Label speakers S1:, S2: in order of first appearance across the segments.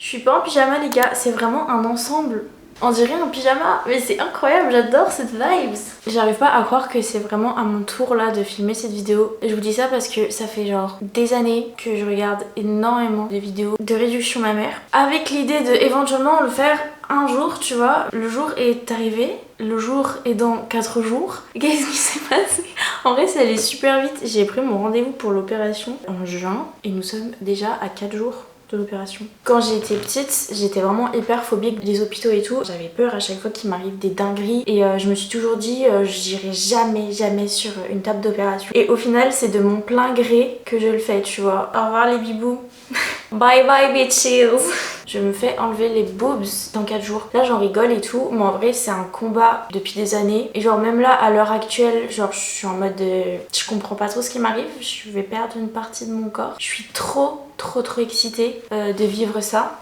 S1: Je suis pas en pyjama les gars, c'est vraiment un ensemble. On dirait un pyjama, mais c'est incroyable, j'adore cette vibes. J'arrive pas à croire que c'est vraiment à mon tour là de filmer cette vidéo. Je vous dis ça parce que ça fait genre des années que je regarde énormément de vidéos de réduction mammaire. Avec l'idée de éventuellement le faire un jour, tu vois. Le jour est arrivé, le jour est dans 4 jours. Qu'est-ce qui s'est passé? En vrai ça allait super vite. J'ai pris mon rendez-vous pour l'opération en juin et nous sommes déjà à 4 jours de l'opération. Quand j'étais petite, j'étais vraiment hyper phobique des hôpitaux et tout. J'avais peur à chaque fois qu'il m'arrive des dingueries et je me suis toujours dit j'irai jamais sur une table d'opération. Et au final c'est de mon plein gré que je le fais, tu vois. Au revoir les bibous. Bye bye bitches. Je me fais enlever les boobs dans 4 jours. Là j'en rigole et tout, mais en vrai c'est un combat depuis des années. Et genre même là à l'heure actuelle, genre je suis en mode je comprends pas trop ce qui m'arrive. Je vais perdre une partie de mon corps. Je suis trop excitée de vivre ça.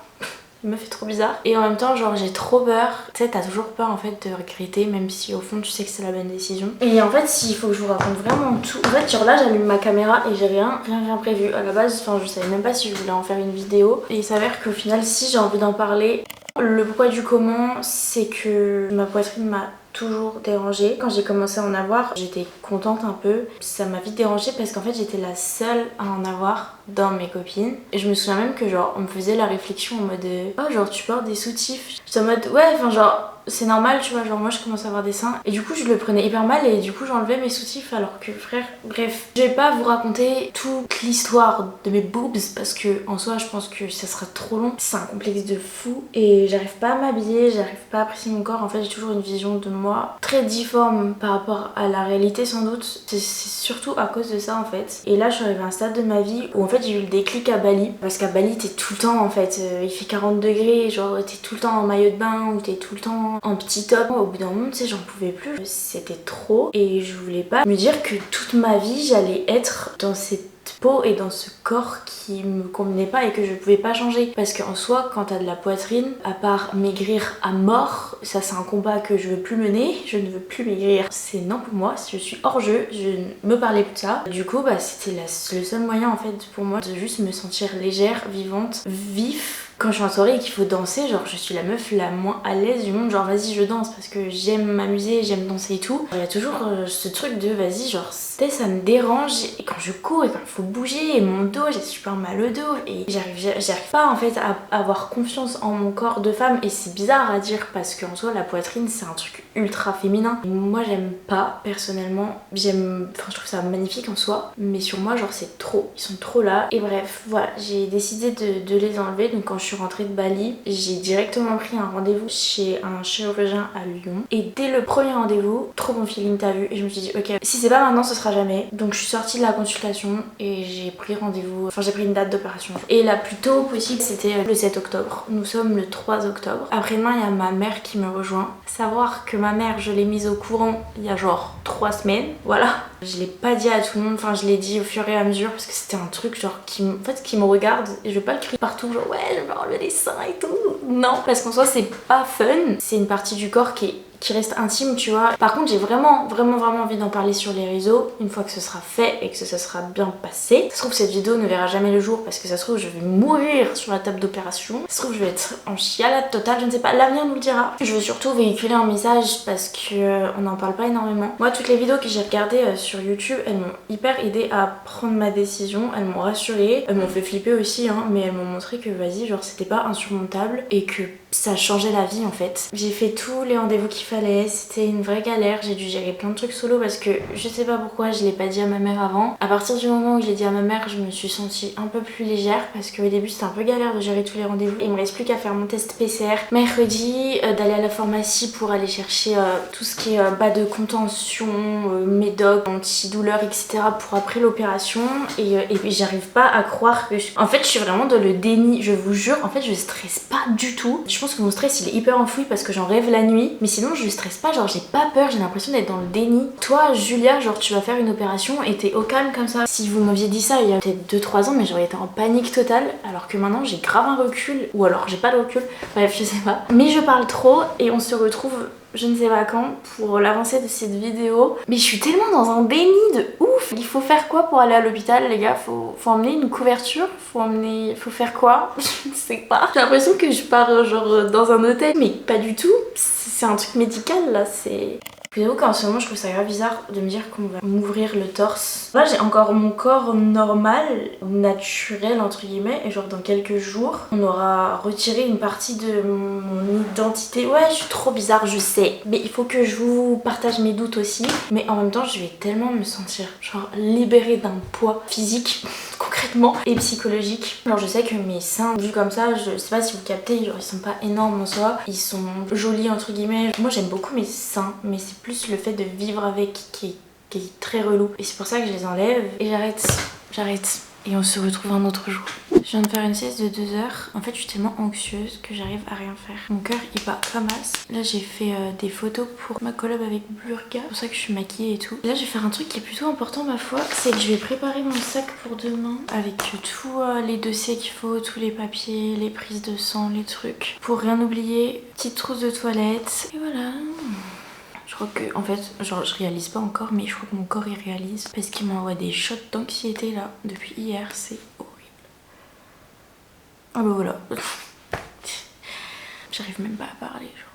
S1: Il me fait trop bizarre. Et en même temps, genre, j'ai trop peur. Tu sais, t'as toujours peur en fait de regretter, même si au fond tu sais que c'est la bonne décision. Et en fait, s'il faut que je vous raconte vraiment tout. En fait, genre là, j'allume ma caméra et j'ai rien prévu. À la base, enfin, je savais même pas si je voulais en faire une vidéo. Et il s'avère qu'au final, si j'ai envie d'en parler, le pourquoi du comment, c'est que ma poitrine m'a toujours dérangée. Quand j'ai commencé à en avoir, j'étais contente un peu. Ça m'a vite dérangée parce qu'en fait j'étais la seule à en avoir dans mes copines. Et je me souviens même que genre on me faisait la réflexion en mode oh genre tu portes des soutifs. J'étais en mode ouais enfin genre c'est normal tu vois, genre moi je commence à avoir des seins et du coup je le prenais hyper mal et du coup j'enlevais mes soutifs alors que frère, bref. Je vais pas vous raconter toute l'histoire de mes boobs parce que en soi je pense que ça sera trop long. C'est un complexe de fou et j'arrive pas à m'habiller, j'arrive pas à apprécier mon corps. En fait j'ai toujours une vision de moi très difforme par rapport à la réalité sans doute. C'est surtout à cause de ça en fait. Et là je suis arrivée à un stade de ma vie où en fait j'ai eu le déclic à Bali. Parce qu'à Bali t'es tout le temps en fait, il fait 40 degrés, genre t'es tout le temps en maillot de bain ou t'es tout le temps en petit top. Au bout d'un moment tu sais j'en pouvais plus, c'était trop et je voulais pas me dire que toute ma vie j'allais être dans cette peau et dans ce corps qui me convenait pas et que je pouvais pas changer. Parce qu'en soi quand t'as de la poitrine, à part maigrir à mort, ça c'est un combat que je veux plus mener, je ne veux plus maigrir, c'est non pour moi, je suis hors jeu, je ne me parlais plus de ça. Du coup bah c'était le seul moyen en fait pour moi de juste me sentir légère, vivante, vif. Quand je suis en soirée et qu'il faut danser, genre je suis la meuf la moins à l'aise du monde, genre vas-y je danse parce que j'aime m'amuser, j'aime danser et tout. Il y a toujours ce truc de vas-y genre ça me dérange et quand je cours et quand il faut bouger et mon dos, j'ai super mal au dos et j'arrive pas en fait à avoir confiance en mon corps de femme et c'est bizarre à dire parce qu'en soi la poitrine c'est un truc ultra féminin. Et moi j'aime pas personnellement, je trouve ça magnifique en soi mais sur moi genre c'est trop, ils sont trop là et bref voilà j'ai décidé de les enlever. Donc quand je suis rentrée de Bali, j'ai directement pris un rendez-vous chez un chirurgien à Lyon et dès le premier rendez-vous, trop bon feeling t'as vu et je me suis dit ok si c'est pas maintenant ce sera jamais. Donc je suis sortie de la consultation et j'ai pris rendez-vous, enfin j'ai pris une date d'opération et la plus tôt possible c'était le 7 octobre. Nous sommes le 3 octobre. Après-demain il y a ma mère qui me rejoint. Savoir que ma mère je l'ai mise au courant il y a genre 3 semaines, voilà. Je l'ai pas dit à tout le monde, enfin je l'ai dit au fur et à mesure parce que c'était un truc genre qui me regarde et je veux pas le crier partout genre ouais je vais enlever les seins et tout. Non, parce qu'en soi c'est pas fun, c'est une partie du corps qui reste intime tu vois. Par contre j'ai vraiment envie d'en parler sur les réseaux une fois que ce sera fait et que ça sera bien passé. Ça se trouve cette vidéo ne verra jamais le jour parce que ça se trouve je vais mourir sur la table d'opération. Ça se trouve je vais être en chialade totale, je ne sais pas, l'avenir nous le dira. Je veux surtout véhiculer un message parce que on n'en parle pas énormément. Moi toutes les vidéos que j'ai regardées sur YouTube elles m'ont hyper aidé à prendre ma décision, elles m'ont rassurée, elles m'ont fait flipper aussi hein, mais elles m'ont montré que vas-y genre c'était pas insurmontable et que ça changeait la vie en fait. J'ai fait tous les rendez-vous qu'il fallait, c'était une vraie galère, j'ai dû gérer plein de trucs solo parce que je sais pas pourquoi je l'ai pas dit à ma mère avant. À partir du moment où je l'ai dit à ma mère, je me suis sentie un peu plus légère parce qu'au début c'était un peu galère de gérer tous les rendez-vous. Il me reste plus qu'à faire mon test PCR mercredi, d'aller à la pharmacie pour aller chercher tout ce qui est bas de contention, médoc, antidouleur etc. pour après l'opération et puis j'arrive pas à croire que en fait je suis vraiment dans le déni, je vous jure, en fait je stresse pas du tout. Je pense que mon stress il est hyper enfoui parce que j'en rêve la nuit mais sinon je stresse pas, genre j'ai pas peur, j'ai l'impression d'être dans le déni. Toi Julia, genre tu vas faire une opération et t'es au calme comme ça. Si vous m'aviez dit ça il y a peut-être 2-3 ans mais j'aurais été en panique totale alors que maintenant j'ai grave un recul ou alors j'ai pas de recul, bref je sais pas. Mais je parle trop et on se retrouve je ne sais pas quand pour l'avancée de cette vidéo. Mais je suis tellement dans un déni de ouf. Il faut faire quoi pour aller à l'hôpital les gars? Faut emmener une couverture? Faut faire quoi? Je ne sais pas. J'ai l'impression que je pars genre dans un hôtel. Mais pas du tout. C'est un truc médical là, c'est... Je vous avoue qu'en ce moment je trouve ça grave bizarre de me dire qu'on va m'ouvrir le torse. Là j'ai encore mon corps normal, naturel entre guillemets, et genre dans quelques jours on aura retiré une partie de mon identité. Ouais, je suis trop bizarre, je sais, mais il faut que je vous partage mes doutes aussi. Mais en même temps je vais tellement me sentir genre libérée d'un poids physique concrètement et psychologique. Alors je sais que mes seins vus comme ça, je sais pas si vous captez, genre ils sont pas énormes en soi, ils sont jolis entre guillemets. Moi j'aime beaucoup mes seins, mais c'est plus le fait de vivre avec qui est très relou. Et c'est pour ça que je les enlève et j'arrête. Et on se retrouve un autre jour. Je viens de faire une sieste de 2 heures. En fait, je suis tellement anxieuse que j'arrive à rien faire. Mon cœur, il bat comme as. Là, j'ai fait des photos pour ma collab avec Burga. C'est pour ça que je suis maquillée et tout. Là, je vais faire un truc qui est plutôt important, ma foi. C'est que je vais préparer mon sac pour demain. Avec tous les dossiers qu'il faut, tous les papiers, les prises de sang, les trucs. Pour rien oublier. Petite trousse de toilette. Et voilà. Je crois que, en fait, genre je réalise pas encore, mais je crois que mon corps il réalise. Parce qu'il m'envoie des shots d'anxiété là, depuis hier, c'est horrible. Ah bah voilà. J'arrive même pas à parler, genre.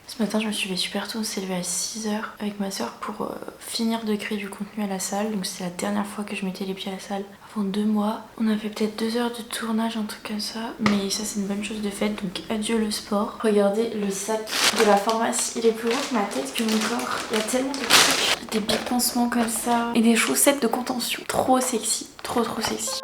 S1: Ce matin, je me suis levée super tôt, on s'est levé à 6 h avec ma soeur pour finir de créer du contenu à la salle. Donc c'est la dernière fois que je mettais les pieds à la salle avant 2 mois. On a fait peut-être 2 heures de tournage, un truc comme ça. Mais ça c'est une bonne chose de faite, donc adieu le sport. Regardez le sac de la pharmacie, il est plus gros que ma tête, que mon corps. Il y a tellement de trucs. Des petits pansements comme ça et des chaussettes de contention. Trop sexy, trop sexy.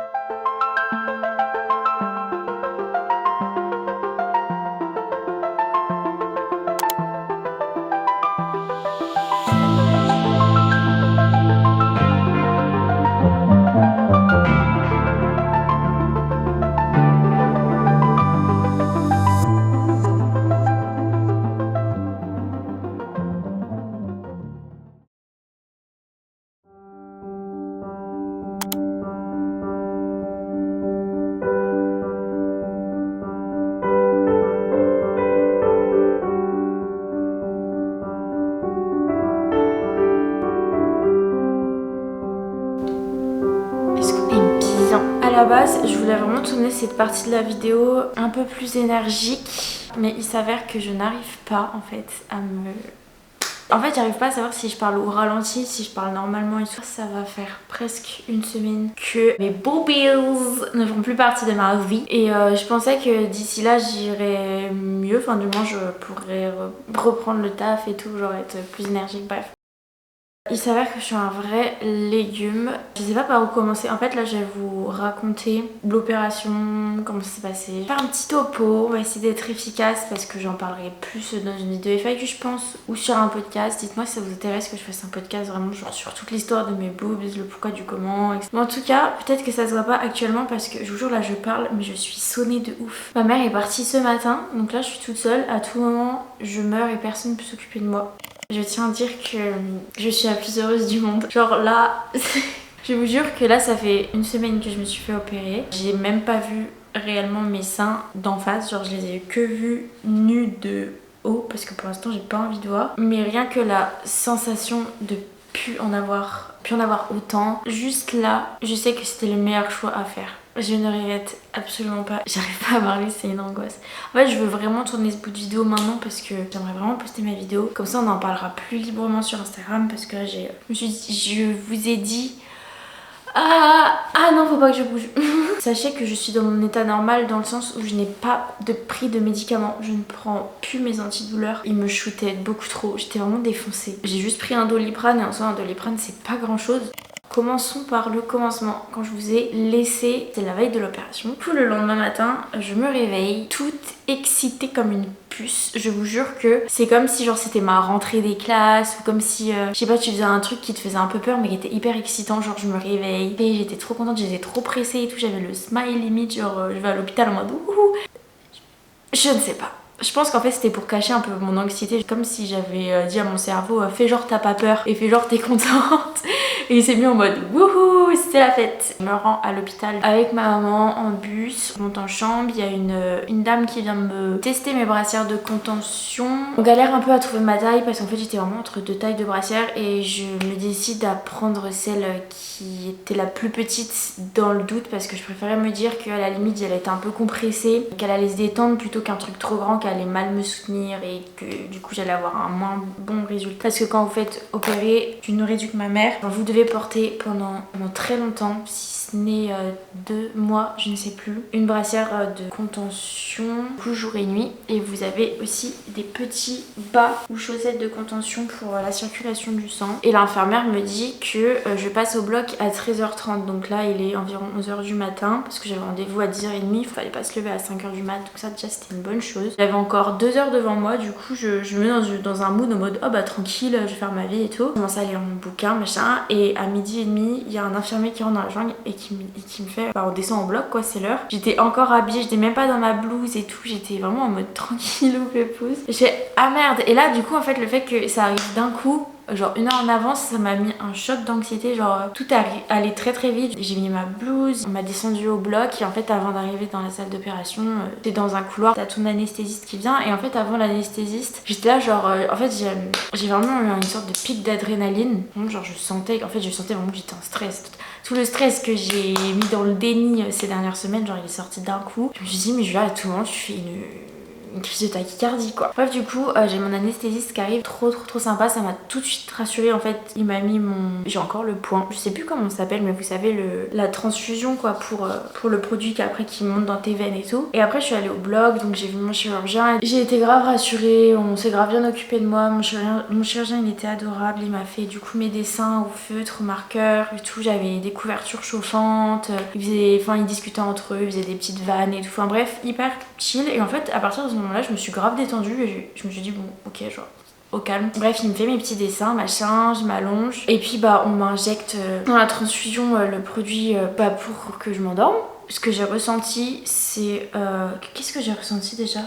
S1: À la base, je voulais vraiment tourner cette partie de la vidéo un peu plus énergique, mais il s'avère que je n'arrive pas en fait à me... En fait, j'arrive pas à savoir si je parle au ralenti, si je parle normalement et tout. Ça va faire presque une semaine que mes boobies ne font plus partie de ma vie. Et je pensais que d'ici là, j'irais mieux. Enfin, du moins, je pourrais reprendre le taf et tout, genre être plus énergique, bref. Il s'avère que je suis un vrai légume. Je sais pas par où commencer. En fait là je vais vous raconter l'opération, comment ça s'est passé. Faire un petit topo, on va essayer d'être efficace parce que j'en parlerai plus dans une vidéo FAQ je pense. Ou sur un podcast. Dites-moi si ça vous intéresse que je fasse un podcast vraiment genre sur toute l'histoire de mes boobs, le pourquoi du comment, etc. Mais en tout cas peut-être que ça se voit pas actuellement parce que je vous jure là je parle mais je suis sonnée de ouf. Ma mère est partie ce matin donc là je suis toute seule. À tout moment je meurs et personne ne peut s'occuper de moi. Je tiens à dire que je suis la plus heureuse du monde. Genre là, je vous jure que là ça fait une semaine que je me suis fait opérer. J'ai même pas vu réellement mes seins d'en face. Genre je les ai que vus nus de haut parce que pour l'instant j'ai pas envie de voir. Mais rien que la sensation de plus en avoir autant. Juste là, je sais que c'était le meilleur choix à faire. Je ne regrette absolument pas. J'arrive pas à parler, c'est une angoisse. En fait, je veux vraiment tourner ce bout de vidéo maintenant parce que j'aimerais vraiment poster ma vidéo. Comme ça, on en parlera plus librement sur Instagram parce que là, je vous ai dit... Ah non, faut pas que je bouge. Sachez que je suis dans mon état normal dans le sens où je n'ai pas de pris de médicaments. Je ne prends plus mes antidouleurs. Ils me shootaient beaucoup trop. J'étais vraiment défoncée. J'ai juste pris un Doliprane et en soi un Doliprane c'est pas grand chose. Commençons par le commencement. Quand je vous ai laissé, c'est la veille de l'opération. Tout le lendemain matin, je me réveille toute excitée comme une puce. Je vous jure que c'est comme si genre c'était ma rentrée des classes ou comme si, je sais pas, tu faisais un truc qui te faisait un peu peur mais qui était hyper excitant. Genre je me réveille et j'étais trop contente, j'étais trop pressée et tout. J'avais le smile limite, genre je vais à l'hôpital en mode ouhou. Je ne sais pas. Je pense qu'en fait c'était pour cacher un peu mon anxiété. Comme si j'avais dit à mon cerveau fais genre t'as pas peur et fais genre t'es contente. Et il s'est mis en mode wouhou, c'est la fête. Je me rends à l'hôpital avec ma maman en bus. Je monte en chambre, il y a une dame qui vient me tester mes brassières de contention. On galère un peu à trouver ma taille parce qu'en fait j'étais vraiment entre deux tailles de brassières et je me décide à prendre celle qui était la plus petite dans le doute parce que je préférais me dire qu'à la limite elle était un peu compressée, qu'elle allait se détendre plutôt qu'un truc trop grand qui allait mal me soutenir et que du coup j'allais avoir un moins bon résultat. Parce que quand vous faites opérer d'une réduc mammaire, vous devez porter pendant très longtemps, si ce n'est 2 mois, je ne sais plus, une brassière de contention, jour et nuit. Et vous avez aussi des petits bas ou chaussettes de contention pour la circulation du sang. Et l'infirmière me dit que je passe au bloc à 13h30. Donc là il est environ 11h du matin parce que j'avais rendez-vous à 10h30, il fallait pas se lever à 5h du mat, donc ça déjà c'était une bonne chose. J'avais encore 2 heures devant moi, du coup je me mets dans un mood en mode oh bah tranquille, je vais faire ma vie et tout. Je commence à lire mon bouquin machin et à 12h30 il y a un infirmier qui rentre dans la jungle et qui me fait bah on descend au bloc quoi, c'est l'heure. J'étais encore habillée, j'étais même pas dans ma blouse et tout, j'étais vraiment en mode tranquille ou pépouze. Je fais ah merde, et là du coup en fait le fait que ça arrive d'un coup, genre 1 heure en avance, ça m'a mis un choc d'anxiété, genre tout allait très très vite. J'ai mis ma blouse, on m'a descendu au bloc et en fait avant d'arriver dans la salle d'opération, t'es dans un couloir, t'as ton anesthésiste qui vient et en fait avant l'anesthésiste, j'étais là genre, en fait j'ai vraiment eu une sorte de pic d'adrénaline, genre je sentais vraiment que j'étais en stress. Tout le stress que j'ai mis dans le déni ces dernières semaines, genre il est sorti d'un coup. Je me suis dit mais je vais là à tout moment, je fais une crise de tachycardie quoi. Bref du coup j'ai mon anesthésiste qui arrive, trop sympa, ça m'a tout de suite rassurée en fait. Il m'a mis j'ai encore le point, je sais plus comment ça s'appelle mais vous savez la transfusion quoi pour le produit qui monte dans tes veines et tout. Et après je suis allée au bloc, donc j'ai vu mon chirurgien, j'ai été grave rassurée, on s'est grave bien occupé de moi, mon chirurgien il était adorable, il m'a fait du coup mes dessins au feutre, au marqueur et tout, j'avais des couvertures chauffantes, ils discutaient entre eux, ils faisaient des petites vannes et tout, enfin bref hyper chill. Et en fait à partir de ce moment-là je me suis grave détendue et je me suis dit bon ok genre au calme. Bref il me fait mes petits dessins machin, je m'allonge et puis bah on m'injecte dans la transfusion le produit pour que je m'endorme. Ce que j'ai ressenti c'est qu'est-ce que j'ai ressenti déjà?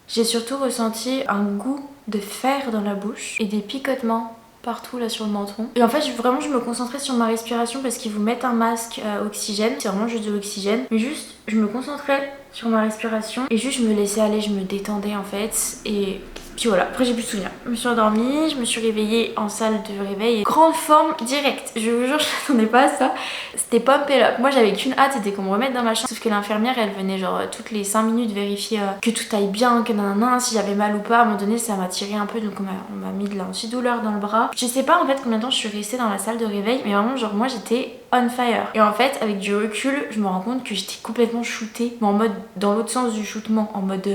S1: J'ai surtout ressenti un goût de fer dans la bouche et des picotements partout là sur le menton. Et en fait je me concentrais sur ma respiration parce qu'ils vous mettent un masque oxygène, c'est vraiment juste de l'oxygène, mais juste je me concentrais sur ma respiration et juste je me laissais aller, je me détendais en fait. Et puis voilà, après j'ai plus de souvenirs. Je me suis endormie, je me suis réveillée en salle de réveil et grande forme directe. Je vous jure, je m'attendais pas à ça. C'était pump et up. Moi j'avais qu'une hâte, c'était qu'on me remette dans ma chambre. Sauf que l'infirmière elle venait genre toutes les 5 minutes vérifier que tout aille bien, que nanana, si j'avais mal ou pas. À un moment donné ça m'a tiré un peu donc on m'a mis de l'antidouleur dans le bras. Je sais pas en fait combien de temps je suis restée dans la salle de réveil, mais vraiment genre moi j'étais on fire. Et en fait avec du recul je me rends compte que j'étais complètement shootée, mais en mode dans l'autre sens du shootement, en mode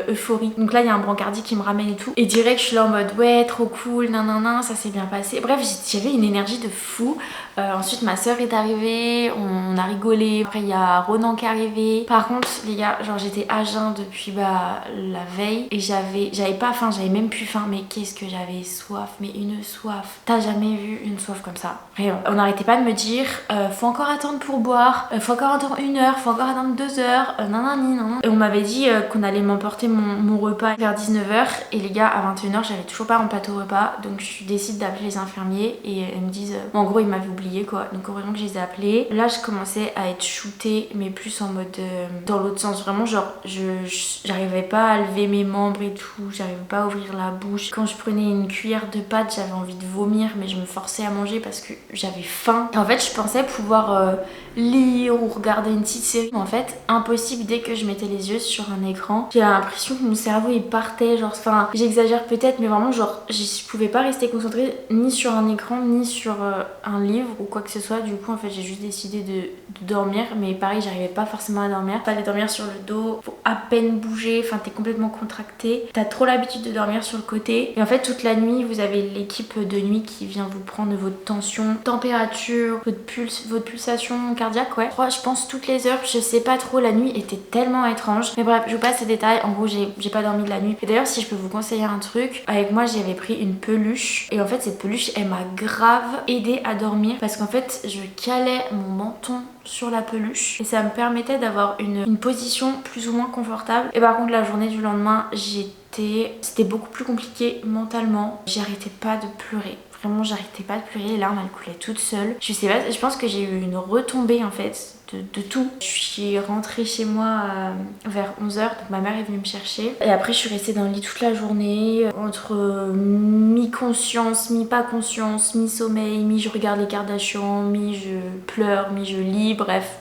S1: euphorie. Donc là il y a un brancardier qui me ramène et tout et direct je suis là en mode ouais trop cool nanana, ça s'est bien passé. Bref j'avais une énergie de fou. Ensuite ma soeur est arrivée, on a rigolé, après il y a Ronan qui est arrivé. Par contre les gars genre j'étais à jeun depuis la veille et j'avais pas faim, j'avais même plus faim, mais qu'est-ce que j'avais soif, mais une soif, t'as jamais vu une soif comme ça, rien. On n'arrêtait pas de me dire faut encore attendre pour boire, faut encore attendre 1 heure, faut encore attendre 2 heures, nanani nanana. Et on m'avait dit qu'on allait m'emporter mon repas vers 19h et les gars à 21h j'avais toujours pas mon plateau repas, donc je décide d'appeler les infirmiers et elles me disent en gros ils m'avaient oublié quoi, donc heureusement que je les ai appelés. Là je commençais à être shootée mais plus en mode dans l'autre sens, vraiment genre j'arrivais pas à lever mes membres et tout, j'arrivais pas à ouvrir la bouche. Quand je prenais une cuillère de pâtes j'avais envie de vomir mais je me forçais à manger parce que j'avais faim. Et en fait je pensais pouvoir lire ou regarder une petite série, mais en fait impossible. Dès que je mettais les yeux sur un écran j'ai l'impression que mon cerveau il partait, genre enfin j'exagère peut-être mais vraiment genre je pouvais pas rester concentrée ni sur un écran ni sur un livre ou quoi que ce soit. Du coup en fait j'ai juste décidé de dormir, mais pareil j'arrivais pas forcément à dormir. Fallait dormir sur le dos, faut à peine bouger, enfin t'es complètement contracté, t'as trop l'habitude de dormir sur le côté et en fait toute la nuit vous avez l'équipe de nuit qui vient vous prendre votre tension, température, votre pulsation cardiaque, ouais. Je pense toutes les heures, je sais pas trop, la nuit était tellement étrange. Mais bref, je vous passe ces détails. En gros, j'ai pas dormi de la nuit. Et d'ailleurs, si je peux vous conseiller un truc, avec moi j'avais pris une peluche. Et en fait, cette peluche, elle m'a grave aidé à dormir parce qu'en fait, je calais mon menton sur la peluche et ça me permettait d'avoir une position plus ou moins confortable. Et par contre, la journée du lendemain, c'était beaucoup plus compliqué mentalement. J'arrêtais pas de pleurer. Vraiment j'arrêtais pas de pleurer, les larmes elles coulaient toutes seules. Je sais pas, je pense que j'ai eu une retombée en fait de tout. Je suis rentrée chez moi vers 11h, donc ma mère est venue me chercher. Et après je suis restée dans le lit toute la journée, entre mi-conscience, mi-pas conscience, mi-sommeil, mi-je regarde les Kardashians, mi-je pleure, mi-je lis, bref.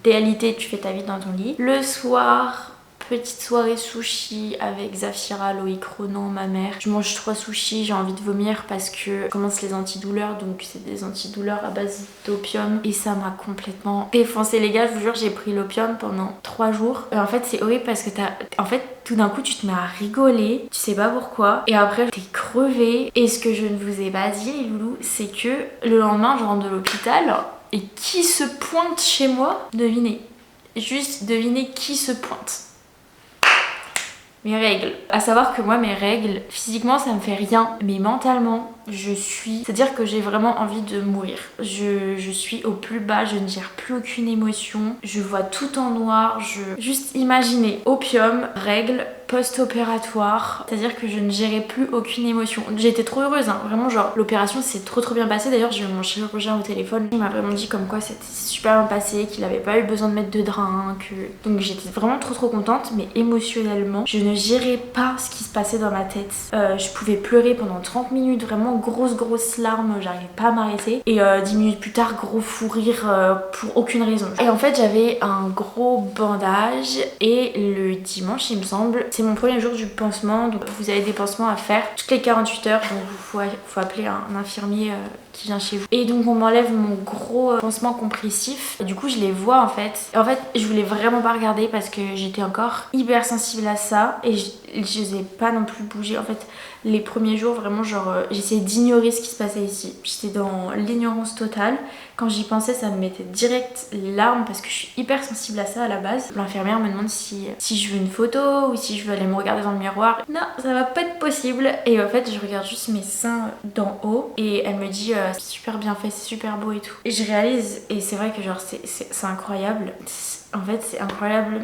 S1: Réalité, tu fais ta vie dans ton lit. Le soir, petite soirée sushi avec Zafira, Loïc, Ronan, ma mère. Je mange 3 sushis, j'ai envie de vomir parce que je commence les antidouleurs, donc c'est des antidouleurs à base d'opium et ça m'a complètement défoncé les gars. Je vous jure, j'ai pris l'opium pendant 3 jours. Et en fait, c'est horrible parce que en fait, tout d'un coup, tu te mets à rigoler, tu sais pas pourquoi, et après, t'es crevé. Et ce que je ne vous ai pas dit, les loulous, c'est que le lendemain, je rentre de l'hôpital et qui se pointe chez moi? Devinez. Juste devinez qui se pointe. Mes règles. À savoir que moi, mes règles, physiquement, ça me fait rien. Mais mentalement, c'est-à-dire que j'ai vraiment envie de mourir. Je suis au plus bas, je ne gère plus aucune émotion. Je vois tout en noir. Juste imaginez, opium, règles, post-opératoire, c'est-à-dire que je ne gérais plus aucune émotion. J'étais trop heureuse, hein. Vraiment genre l'opération s'est trop bien passée. D'ailleurs j'ai eu mon chirurgien au téléphone, il m'a vraiment dit comme quoi c'était super bien passé, qu'il avait pas eu besoin de mettre de drain, donc j'étais vraiment trop contente, mais émotionnellement je ne gérais pas ce qui se passait dans ma tête. Je pouvais pleurer pendant 30 minutes, vraiment grosses larmes, j'arrivais pas à m'arrêter, et 10 minutes plus tard gros fou rire pour aucune raison. Et en fait j'avais un gros bandage et le dimanche il me semble, c'est mon premier jour du pansement, donc vous avez des pansements à faire toutes les 48 heures, donc faut appeler un infirmier qui vient chez vous. Et donc on m'enlève mon gros pansement compressif. Et du coup je les vois en fait. Et en fait je voulais vraiment pas regarder parce que j'étais encore hyper sensible à ça et je n'osais pas non plus bouger. En fait les premiers jours vraiment genre j'essayais d'ignorer ce qui se passait ici. J'étais dans l'ignorance totale. Quand j'y pensais ça me mettait direct les larmes parce que je suis hyper sensible à ça à la base. L'infirmière me demande si je veux une photo ou si je veux aller me regarder dans le miroir. Non, ça va pas être possible. Et en fait je regarde juste mes seins d'en haut et elle me dit c'est super bien fait, c'est super beau et tout. Et je réalise, et c'est vrai que genre c'est incroyable. En fait c'est incroyable.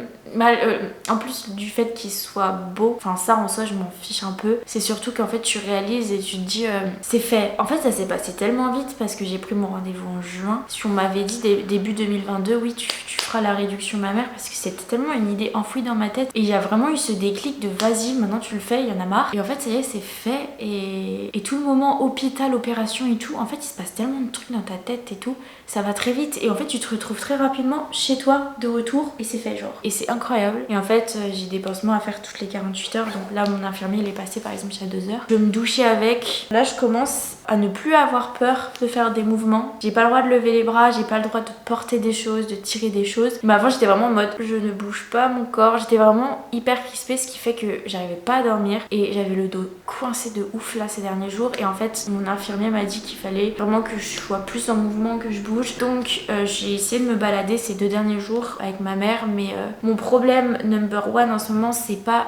S1: En plus du fait qu'il soit beau, enfin ça en soi je m'en fiche un peu. C'est surtout qu'en fait tu réalises et tu te dis c'est fait. En fait ça s'est passé tellement vite parce que j'ai pris mon rendez-vous en juin. Si on m'avait dit début 2022 oui tu feras la réduction mammaire, parce que c'était tellement une idée enfouie dans ma tête. Et il y a vraiment eu ce déclic de vas-y maintenant tu le fais, il y en a marre. Et en fait ça y est c'est fait et tout le moment hôpital, opération et tout, en fait il se passe tellement de trucs dans ta tête et tout, ça va très vite et en fait tu te retrouves très rapidement chez toi de retour et c'est fait genre. Et c'est incroyable. Et en fait j'ai des pansements à faire toutes les 48 heures, donc là mon infirmier il est passé par exemple il y a 2 heures. Je me douchais avec. Là je commence à ne plus avoir peur de faire des mouvements. J'ai pas le droit de lever les bras, j'ai pas le droit de porter des choses, de tirer des choses. Mais avant j'étais vraiment en mode je ne bouge pas mon corps, j'étais vraiment hyper crispée, ce qui fait que j'arrivais pas à dormir et j'avais le dos coincé de ouf là ces derniers jours. Et en fait mon infirmier m'a dit qu'il fallait vraiment que je sois plus en mouvement, que je bouge. Donc j'ai essayé de me balader ces 2 derniers jours avec ma mère, mais mon problème number one en ce moment c'est pas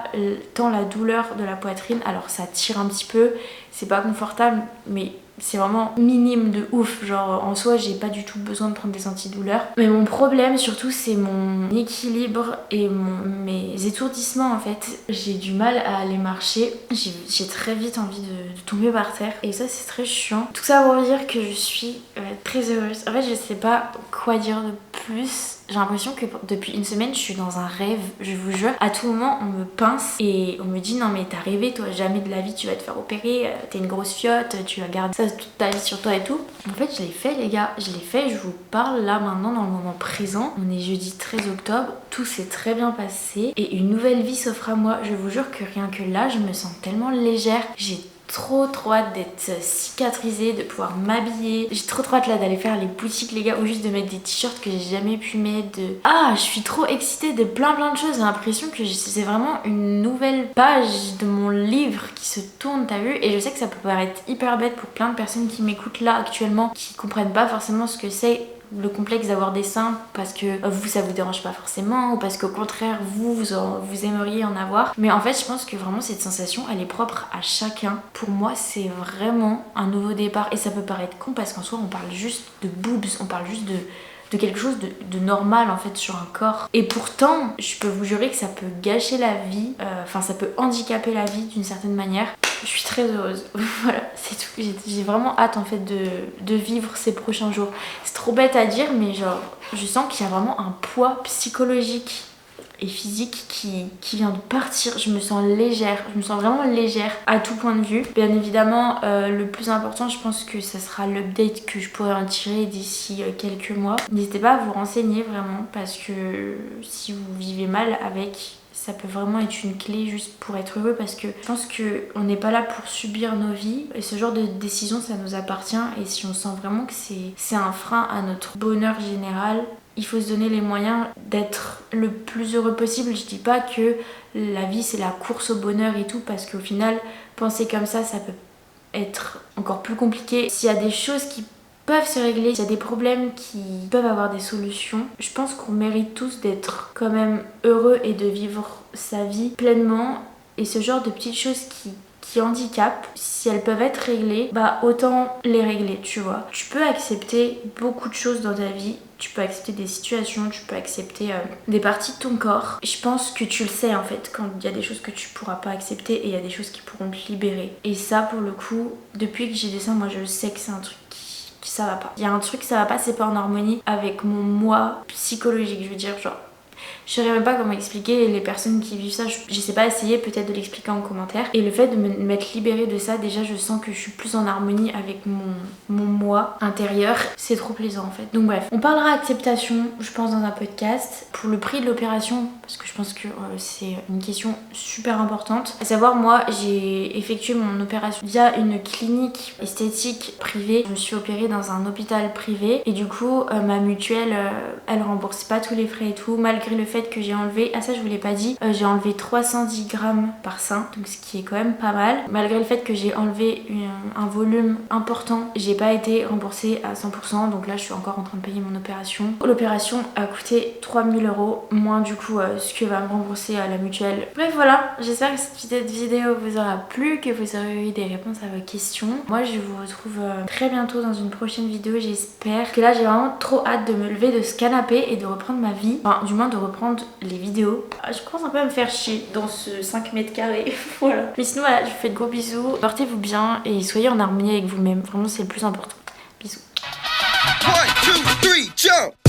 S1: tant la douleur de la poitrine. Alors ça tire un petit peu, c'est pas confortable, mais c'est vraiment minime de ouf. Genre en soi j'ai pas du tout besoin de prendre des antidouleurs. Mais mon problème surtout c'est mon équilibre et mes étourdissements en fait. J'ai du mal à aller marcher. J'ai très vite envie de tomber par terre. Et ça c'est très chiant. Tout ça pour dire que je suis très heureuse. En fait je sais pas quoi dire de plus. J'ai l'impression que depuis une semaine je suis dans un rêve, je vous jure. À tout moment on me pince et on me dit non mais t'as rêvé toi, jamais de la vie tu vas te faire opérer, t'es une grosse fiotte, tu vas garder ça toute ta vie sur toi et tout. En fait je l'ai fait les gars, je l'ai fait, je vous parle là maintenant dans le moment présent. On est jeudi 13 octobre, tout s'est très bien passé et une nouvelle vie s'offre à moi. Je vous jure que rien que là je me sens tellement légère. J'ai trop hâte d'être cicatrisée, de pouvoir m'habiller. J'ai trop hâte là d'aller faire les boutiques les gars, ou juste de mettre des t-shirts que j'ai jamais pu mettre. Je suis trop excitée de plein de choses. J'ai l'impression que c'est vraiment une nouvelle page de mon livre qui se tourne, t'as vu. Et je sais que ça peut paraître hyper bête pour plein de personnes qui m'écoutent là actuellement, qui comprennent pas forcément ce que c'est le complexe d'avoir des seins parce que vous ça vous dérange pas forcément ou parce qu'au contraire vous aimeriez en avoir. Mais en fait je pense que vraiment cette sensation elle est propre à chacun. Pour moi c'est vraiment un nouveau départ et ça peut paraître con parce qu'en soi on parle juste de boobs, on parle juste de quelque chose de normal en fait sur un corps. Et pourtant je peux vous jurer que ça peut gâcher la vie, ça peut handicaper la vie d'une certaine manière. Je suis très heureuse. Voilà, c'est tout. J'ai vraiment hâte en fait de vivre ces prochains jours. C'est trop bête à dire, mais genre je sens qu'il y a vraiment un poids psychologique et physique qui vient de partir. Je me sens légère, je me sens vraiment légère à tout point de vue. Bien évidemment, le plus important, je pense que ça sera l'update que je pourrai en tirer d'ici quelques mois. N'hésitez pas à vous renseigner vraiment, parce que si vous vivez mal avec, ça peut vraiment être une clé juste pour être heureux, parce que je pense qu'on n'est pas là pour subir nos vies et ce genre de décision ça nous appartient, et si on sent vraiment que c'est un frein à notre bonheur général, il faut se donner les moyens d'être le plus heureux possible. Je dis pas que la vie c'est la course au bonheur et tout, parce qu'au final penser comme ça peut être encore plus compliqué. S'il y a des choses qui peuvent se régler, s'il y a des problèmes qui peuvent avoir des solutions, je pense qu'on mérite tous d'être quand même heureux et de vivre sa vie pleinement. Et ce genre de petites choses qui handicapent, si elles peuvent être réglées, bah autant les régler, tu vois. Tu peux accepter beaucoup de choses dans ta vie, tu peux accepter des situations, tu peux accepter des parties de ton corps. Je pense que tu le sais en fait, quand il y a des choses que tu pourras pas accepter et il y a des choses qui pourront te libérer. Et ça pour le coup, depuis que j'ai dit ça, moi je sais que c'est un truc qui ça va pas. Il y a un truc ça va pas, c'est pas en harmonie avec mon moi psychologique, je veux dire, genre je saurais même pas comment expliquer. Les personnes qui vivent ça, je sais pas, essayer peut-être de l'expliquer en commentaire. Et le fait de m'être libérée de ça, déjà je sens que je suis plus en harmonie avec mon moi intérieur. C'est trop plaisant en fait. Donc bref, on parlera acceptation, je pense, dans un podcast. Pour le prix de l'opération, parce que je pense que c'est une question super importante. À savoir, moi j'ai effectué mon opération via une clinique esthétique privée. Je me suis opérée dans un hôpital privé et du coup ma mutuelle elle rembourse pas tous les frais et tout, malgré le fait que j'ai enlevé, ça je vous l'ai pas dit, j'ai enlevé 310 grammes par sein, donc ce qui est quand même pas mal. Malgré le fait que j'ai enlevé un volume important, j'ai pas été remboursée à 100%, donc là je suis encore en train de payer mon opération. L'opération a coûté 3000 €, moins du coup ce que va me rembourser la mutuelle. Bref voilà, j'espère que cette vidéo vous aura plu, que vous aurez eu des réponses à vos questions. Moi je vous retrouve très bientôt dans une prochaine vidéo, j'espère. Que là j'ai vraiment trop hâte de me lever de ce canapé et de reprendre ma vie, enfin du moins de reprendre les vidéos. Je commence un peu à me faire chier dans ce 5 mètres carrés. Voilà. Mais sinon voilà, je vous fais de gros bisous. Portez-vous bien et soyez en harmonie avec vous-même. Vraiment c'est le plus important. Bisous.
S2: 1, 2, 3, jump!